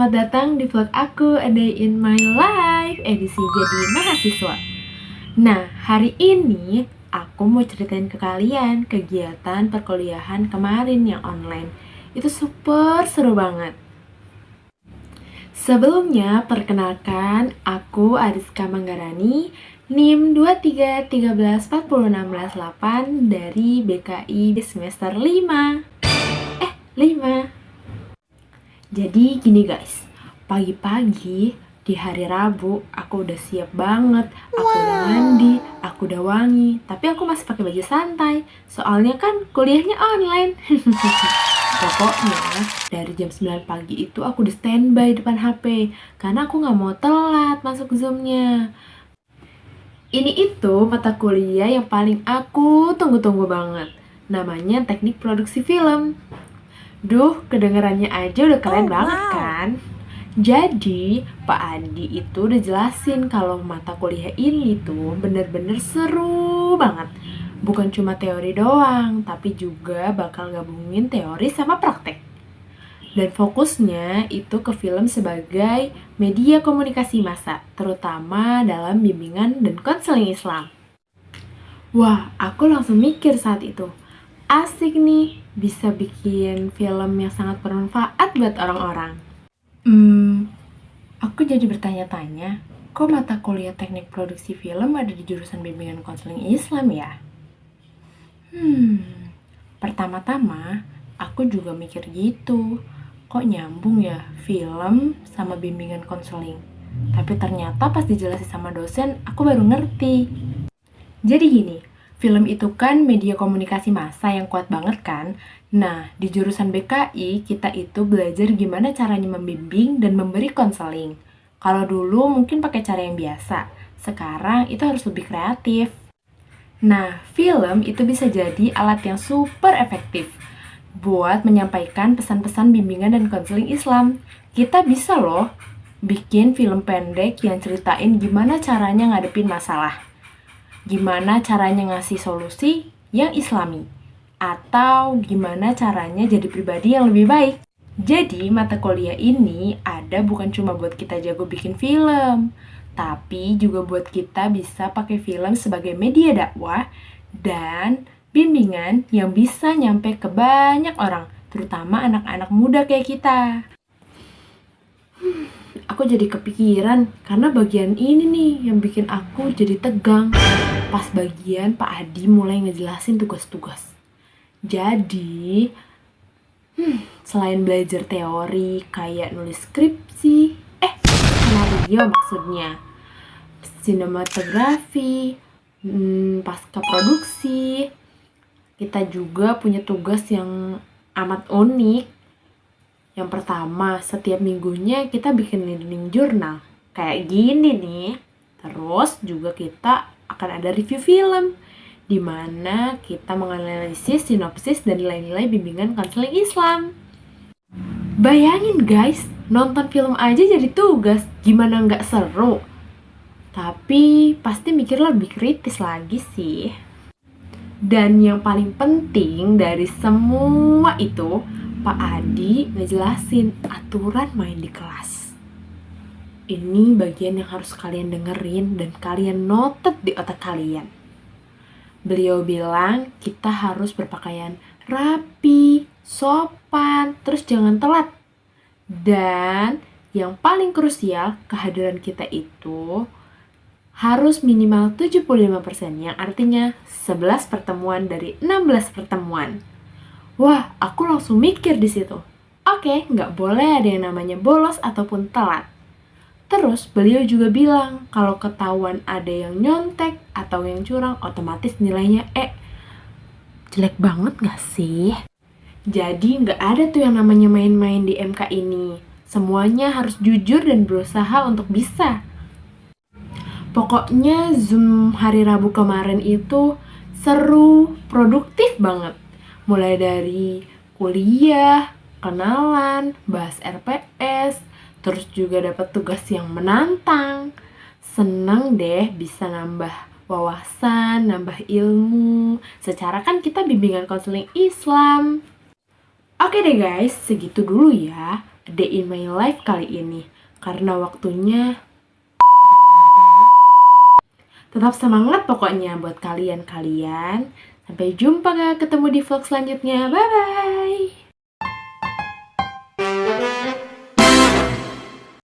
selamat datang di vlog aku A Day in My Life edisi jadi mahasiswa. Nah, hari ini aku mau ceritain ke kalian kegiatan perkuliahan kemarin yang online. Itu super seru banget. Sebelumnya, perkenalkan aku Ariska Manggarani, NIM 23134016 dari BKI semester 5. 5. Jadi gini guys, pagi-pagi di hari Rabu aku udah siap banget, aku udah mandi, aku udah wangi, tapi aku masih pakai baju santai, soalnya kan kuliahnya online. Pokoknya dari jam 9 pagi itu aku udah standby depan HP, karena aku gak mau telat masuk Zoom-nya. Ini itu mata kuliah yang paling aku tunggu-tunggu banget, namanya teknik produksi film. Duh, kedengarannya aja udah keren banget kan? Jadi, Pak Adi itu udah jelasin kalau mata kuliah ini tuh bener-bener seru banget. Bukan cuma teori doang, tapi juga bakal gabungin teori sama praktek. Dan fokusnya itu ke film sebagai media komunikasi massa, terutama dalam bimbingan dan konseling Islam. Wah, aku langsung mikir saat itu, asik nih, bisa bikin film yang sangat bermanfaat buat orang-orang. Aku jadi bertanya-tanya, kok mata kuliah teknik produksi film ada di jurusan bimbingan konseling Islam ya? Pertama-tama, aku juga mikir gitu, kok nyambung ya film sama bimbingan konseling? Tapi ternyata pas dijelasin sama dosen, aku baru ngerti. Jadi gini, film itu kan media komunikasi massa yang kuat banget kan? Nah, di jurusan BKI, kita itu belajar gimana caranya membimbing dan memberi konseling. Kalau dulu mungkin pakai cara yang biasa, sekarang itu harus lebih kreatif. Nah, film itu bisa jadi alat yang super efektif buat menyampaikan pesan-pesan bimbingan dan konseling Islam. Kita bisa loh bikin film pendek yang ceritain gimana caranya ngadepin masalah, gimana caranya ngasih solusi yang islami, atau gimana caranya jadi pribadi yang lebih baik. Jadi mata kuliah ini ada bukan cuma buat kita jago bikin film, tapi juga buat kita bisa pakai film sebagai media dakwah dan bimbingan yang bisa nyampe ke banyak orang, terutama anak-anak muda kayak kita. Aku jadi kepikiran karena bagian ini nih yang bikin aku jadi tegang. Pas bagian Pak Adi mulai ngejelasin tugas-tugas. Jadi, selain belajar teori kayak nulis skripsi, skenario maksudnya, sinematografi, pasca produksi, kita juga punya tugas yang amat unik. Yang pertama, setiap minggunya kita bikin learning journal. Kayak gini nih. Terus juga kita akan ada review film, di mana kita menganalisis sinopsis dan nilai-nilai bimbingan konseling Islam. Bayangin guys, nonton film aja jadi tugas, gimana nggak seru? Tapi pasti mikir lebih kritis lagi sih. Dan yang paling penting dari semua itu, Pak Adi ngejelasin aturan main di kelas. Ini bagian yang harus kalian dengerin dan kalian notet di otak kalian. Beliau bilang kita harus berpakaian rapi, sopan, terus jangan telat. Dan yang paling krusial, kehadiran kita itu harus minimal 75%, yang artinya 11 pertemuan dari 16 pertemuan. Wah, aku langsung mikir di situ. Oke, nggak boleh ada yang namanya bolos ataupun telat. Terus beliau juga bilang kalau ketahuan ada yang nyontek atau yang curang, otomatis nilainya jelek banget nggak sih? Jadi nggak ada tuh yang namanya main-main di MK ini. Semuanya harus jujur dan berusaha untuk bisa. Pokoknya Zoom hari Rabu kemarin itu seru, produktif banget. Mulai dari kuliah, kenalan, bahas RPS, terus juga dapat tugas yang menantang. Seneng deh bisa nambah wawasan, nambah ilmu. Secara kan kita bimbingan konseling Islam. Oke deh guys, segitu dulu ya. A Day in My Life kali ini. Karena waktunya tetap semangat pokoknya buat kalian-kalian. Sampai jumpa ketemu di vlog selanjutnya. Bye-bye!